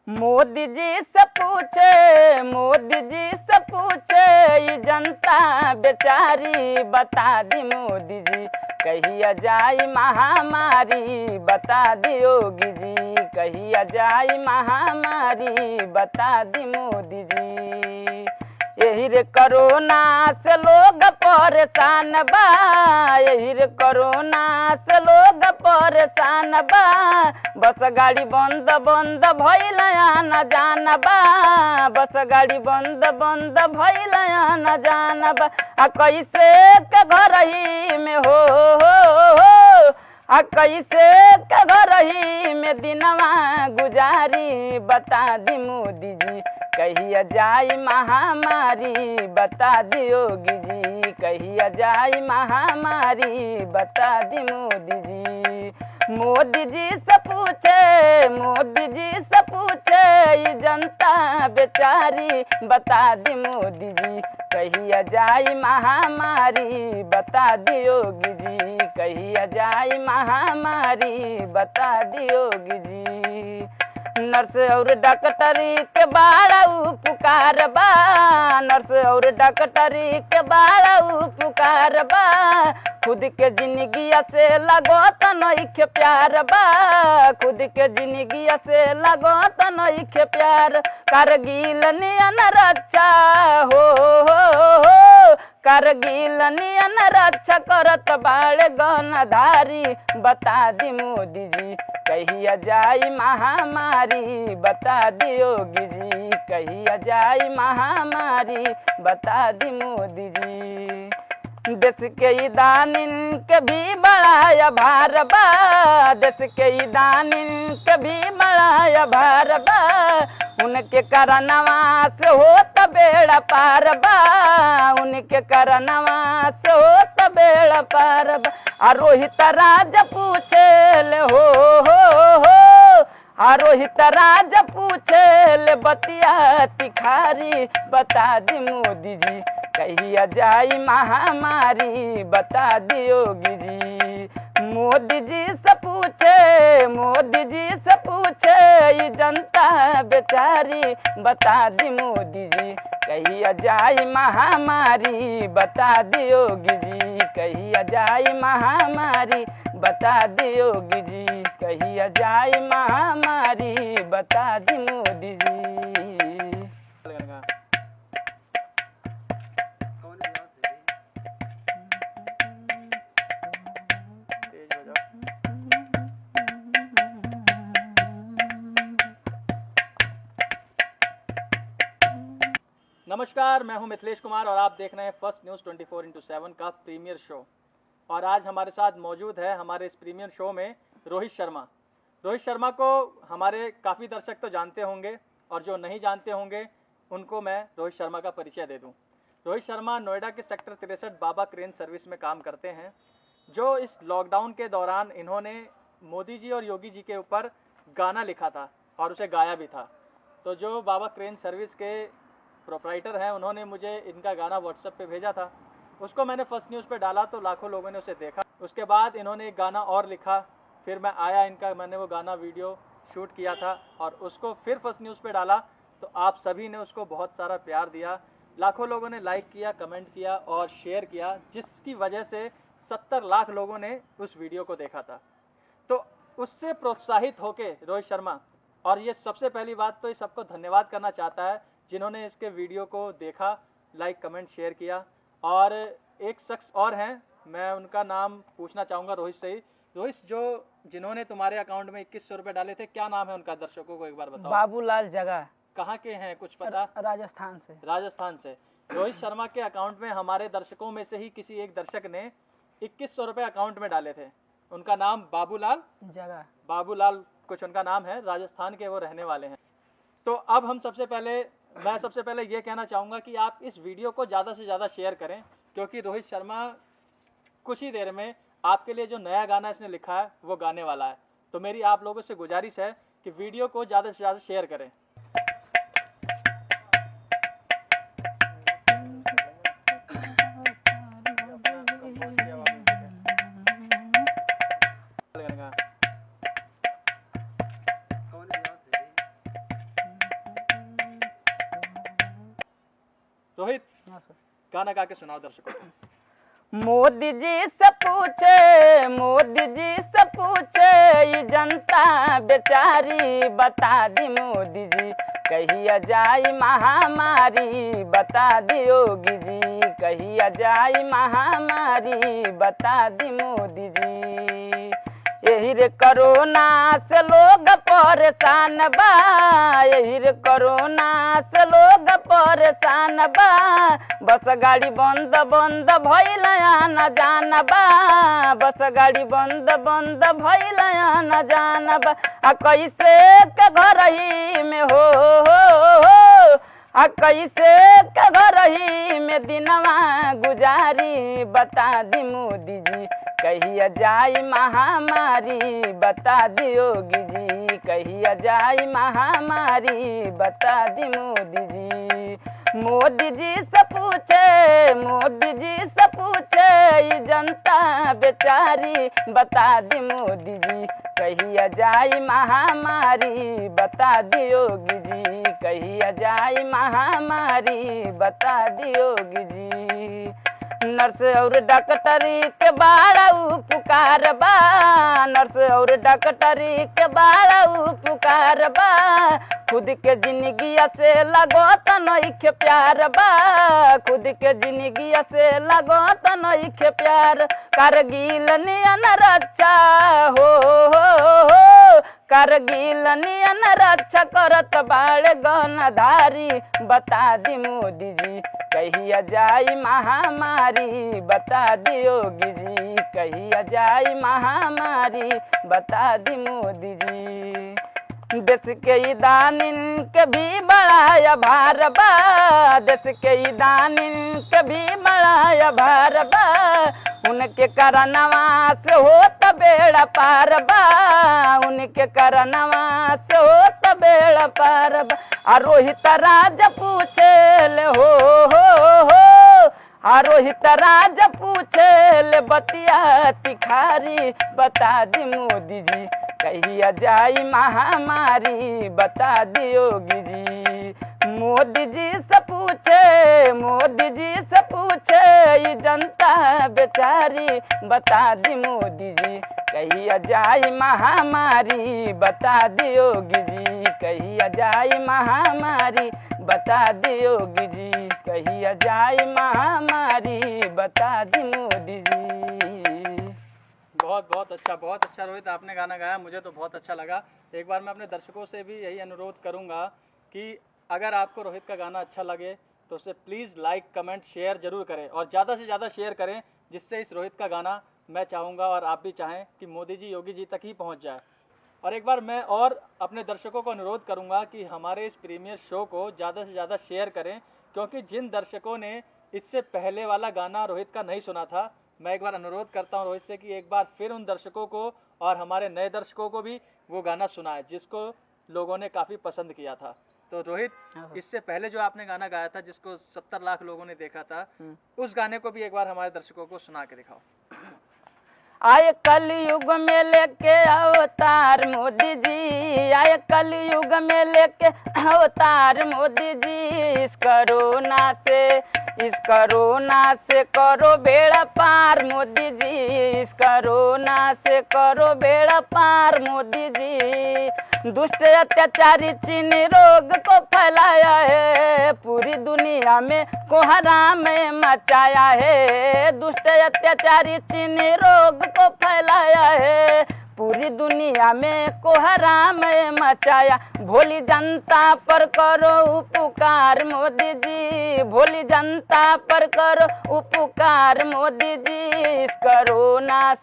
मोदी जी से पूछे, मोदी जी से पूछे, ये जनता बेचारी बता दी मोदी जी, कहिया जाई महामारी बता दी योगी जी, कहिया जाई महामारी बता दी मोदी जी। यही रे कोरोना से लोग परेशान बा, यही रे कोरोना से लोग परेशान बा, बस गाड़ी बंद बंद भइल आना जाना बा, बस गाड़ी बंद बंद भइल आना जाना बा। आ कैसे के घर ही में हो आ कैसे के घर ही में दिनवा गुजारी बता दी मोदी जी, कहिया जाई महामारी बता दी योगी जी, कहिया जाई महामारी बता दी मोदी जी। मोदी जी से पूछे, मोदी जी से पूछे, ये जनता बेचारी बता दी मोदी जी, कहिया जाई महामारी बता दी योगी जी, कहिया जाई महामारी बता दी योगी जी। नर्स और डॉक्टरी के बाड़ा उपकार बा, नर्स और डॉक्टरी के बाड़ा उपकार बा, खुद के जिंदगी से लगो तो नइखे प्यार बा, खुद के जिंदगी से लगो तो नइखे प्यार। कारगिल नियन रक्षा हो कारगिल नियन रक्षा करत बाड़े गनधारी बता दी मोदी जी, कहिया जाई महामारी बता दी योगी जी, कहिया जाई महामारी बता दी मोदी जी। देश के दानिन के भी बड़ा भार बा, देश के दानिन के भी बड़ा भार बा, उनके करनवा से होत बेड़ा पार बा, उनके करनवा से होत बेड़ा पार बा। आ रोहित राज पूछे ले हो आ रोहित राज पूछे ले बतिया तिखारी बता दी मोदी जी, कहिया जाई महामारी बता दी योगी जी। मोदी जी से पूछे, मोदी जी से पूछे, ये जनता बेचारी बता दी मोदी जी, कहिया जाई महामारी बता दी योगी जी, कहिया जाई महामारी बता दी योगी जी, कहिया जाई महामारी बता दी मोदी जी। नमस्कार, मैं हूं मिथिलेश कुमार और आप देख रहे हैं फर्स्ट न्यूज़ 24x7 का प्रीमियर शो। और आज हमारे साथ मौजूद है हमारे इस प्रीमियर शो में रोहित शर्मा। रोहित शर्मा को हमारे काफ़ी दर्शक तो जानते होंगे और जो नहीं जानते होंगे उनको मैं रोहित शर्मा का परिचय दे दूं। रोहित शर्मा नोएडा के सेक्टर 63 बाबा क्रेन सर्विस में काम करते हैं, जो इस लॉकडाउन के दौरान इन्होंने मोदी जी और योगी जी के ऊपर गाना लिखा था और उसे गाया भी था। तो जो बाबा क्रेन सर्विस के प्रोप्राइटर हैं उन्होंने मुझे इनका गाना व्हाट्सएप पे भेजा था, उसको मैंने फर्स्ट न्यूज़ पे डाला तो लाखों लोगों ने उसे देखा। उसके बाद इन्होंने एक गाना और लिखा, फिर मैं आया इनका, मैंने वो गाना वीडियो शूट किया था और उसको फिर फर्स्ट न्यूज़ पे डाला तो आप सभी ने उसको बहुत सारा प्यार दिया, लाखों लोगों ने लाइक किया, कमेंट किया और शेयर किया, जिसकी वजह से 70 लाख लोगों ने उस वीडियो को देखा था। तो उससे प्रोत्साहित होके रोहित शर्मा, और ये सबसे पहली बात तो ये सबको धन्यवाद करना चाहता है जिन्होंने इसके वीडियो को देखा, लाइक कमेंट शेयर किया। और एक शख्स और हैं, मैं उनका नाम पूछना चाहूँगा रोहित से ही। रोहित, जो जिन्होंने तुम्हारे अकाउंट में 2100 रुपये डाले थे, क्या नाम है उनका, दर्शकों को एक बार बताओ। बाबूलाल जगह। कहाँ के हैं, कुछ पता? राजस्थान से। राजस्थान से। रोहित शर्मा के अकाउंट में हमारे दर्शकों में से ही किसी एक दर्शक ने 2100 रुपये अकाउंट में डाले थे। उनका नाम बाबूलाल जगह, बाबूलाल कुछ उनका नाम है, राजस्थान के वो रहने वाले हैं। तो अब मैं सबसे पहले ये कहना चाहूँगा कि आप इस वीडियो को ज़्यादा से ज़्यादा शेयर करें, क्योंकि रोहित शर्मा कुछ ही देर में आपके लिए जो नया गाना इसने लिखा है वो गाने वाला है। तो मेरी आप लोगों से गुजारिश है कि वीडियो को ज़्यादा से ज़्यादा शेयर करें। रोहित, गाना गा के सुनाओ दर्शकों को। मोदी जी से पूछे, मोदी जी से पूछे, ये जनता बेचारी बता दी मोदी जी, कहिया जाई महामारी बता दी योगी जी, कहिया जाई महामारी बता दी मोदी जी। यही रे कोरोना से लोग परेशान बा, यही रे कोरोना से लोग परेशान बा, बस गाड़ी बंद बंद भइल आना जाना बा, बस गाड़ी बंद बंद भइल आना जाना बा, आ कैसे के घर ही में हो, आ कैसे के घर ही में दिनवा गुजारी बता दी मोदी जी, कहिया जाई महामारी बता दी योगी जी, कहिया जाई महामारी बता दी मोदी जी। मोदी जी से पूछे, मोदी जी से पूछे, ये जनता बेचारी बता दी मोदी जी, कहिया जाई महामारी बता दी योगी जी, कहिया जाई महामारी बता दी योगी जी। नर्स और डॉक्टरी के बाड़ा उपकार बा, नर्स और डॉक्टरी के बाड़ा उपकार बा, खुद के जिंदगी से लगो तो नइखे प्यार बा, खुद के जिंदगी से लगो तो नइखे प्यार, कारगिल नियन रक्षा हो, कारगिल नियन रक्षा करत बाड़े गनधारी बता दी मोदी जी, कहिया जाई महामारी बता दी योगी जी, कहिया जाई महामारी बता दी मोदी जी। देश के ई दानिन के भी बड़ा भार बा, देश के ई दानिन के भी बड़ा भार बा, उनके करनवा से होत बेड़ा पार बा, उनके करनवा से होत बेड़ा पार बा। आ रोहित राज पूछे ले हो, आ रोहित राज पूछे ले बतिया तिखारी बता दी मोदी जी, कहिया जाई महामारी बता दी योगी जी। मोदी जी से पूछे, मोदी जी से पूछे, ये जनता बेचारी बता दी मोदी जी, कहिया जाई महामारी बता दी योगी जी, कहिया जाई महामारी बता दी योगी जी, कहिया जाई महामारी बता दी मोदी जी। बहुत अच्छा रोहित, आपने गाना गाया, मुझे तो बहुत अच्छा लगा। एक बार मैं अपने दर्शकों से भी यही अनुरोध करूंगा कि अगर आपको रोहित का गाना अच्छा लगे तो उसे प्लीज़ लाइक कमेंट शेयर जरूर करें, और ज़्यादा से ज़्यादा शेयर करें, जिससे इस रोहित का गाना मैं चाहूँगा और आप भी चाहें कि मोदी जी योगी जी तक ही पहुँच जाए। और एक बार मैं और अपने दर्शकों को अनुरोध करूँगा कि हमारे इस प्रीमियर शो को ज़्यादा से ज़्यादा शेयर करें, क्योंकि जिन दर्शकों ने इससे पहले वाला गाना रोहित का नहीं सुना था, मैं एक बार अनुरोध करता हूं रोहित से कि एक बार फिर उन दर्शकों को और हमारे नए दर्शकों को भी वो गाना सुनाए जिसको लोगों ने काफ़ी पसंद किया था। तो रोहित, इससे पहले जो आपने गाना गाया था जिसको 70 लाख लोगों ने देखा था, उस गाने को भी एक बार हमारे दर्शकों को सुना के दिखाओ। आए कलयुग में लेके अवतार मोदी जी, आए कलयुग में लेके अवतार मोदी जी, इस कोरोना से करो बेड़ा पार मोदी जी, इस कोरोना से करो बेड़ा पार मोदी जी। दुष्ट अत्याचारी चीन रोग को फैलाया है, पूरी दुनिया में कोहराम मचाया है, दुष्ट अत्याचारी चीन रोग को फैलाया है, पूरी दुनिया में कोहराम मचाया। भोली जनता पर करो उपकार मोदी जी, भोली जनता पर करो उपकार मोदी जी, इस कोरोना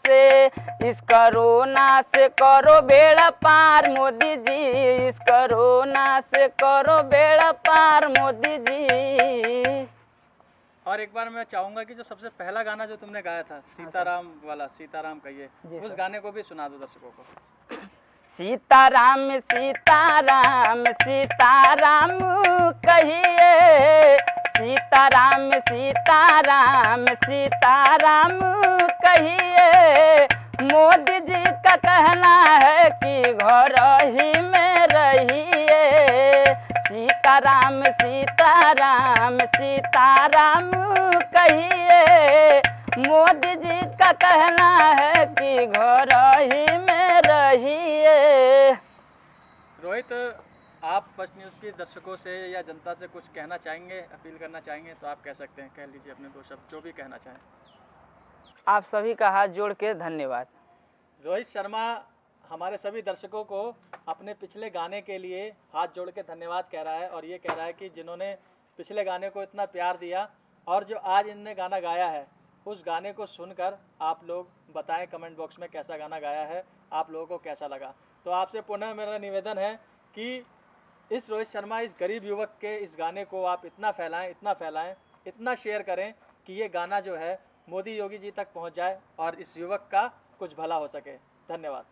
से करो बेड़ा पार मोदी जी, इस कोरोना से करो बेड़ा पार मोदी जी। और एक बार मैं चाहूंगा कि जो सबसे पहला गाना जो तुमने गाया था, सीताराम वाला, सीताराम कहिए, उस गाने को भी सुना दो दर्शकों को। सीताराम सीताराम सीताराम कहिए, सीताराम सीताराम सीताराम कहिए, मोदी जी का कहना है कि घर ही में रहिए, सीता सीताराम सीताराम सीताराम कहिए। मोदी जी का कहना है कि घर ही में रहिए। रोहित, आप फर्स्ट न्यूज़ के दर्शकों से या जनता से कुछ कहना चाहेंगे, अपील करना चाहेंगे तो आप कह सकते हैं, कह लीजिए अपने 2 शब्द जो भी कहना चाहें। आप सभी का हाथ जोड़ के धन्यवाद। रोहित शर्मा हमारे सभी दर्शकों को अपने पिछले गाने के लिए हाथ जोड़ के धन्यवाद कह रहा है और ये कह रहा है कि जिन्होंने पिछले गाने को इतना प्यार दिया और जो आज इनने गाना गाया है उस गाने को सुनकर आप लोग बताएं कमेंट बॉक्स में कैसा गाना गाया है, आप लोगों को कैसा लगा। तो आपसे पुनः मेरा निवेदन है कि इस रोहित शर्मा, इस गरीब युवक के इस गाने को आप इतना फैलाएं, इतना शेयर करें कि ये गाना जो है मोदी योगी जी तक पहुंच जाए और इस युवक का कुछ भला हो सके। धन्यवाद।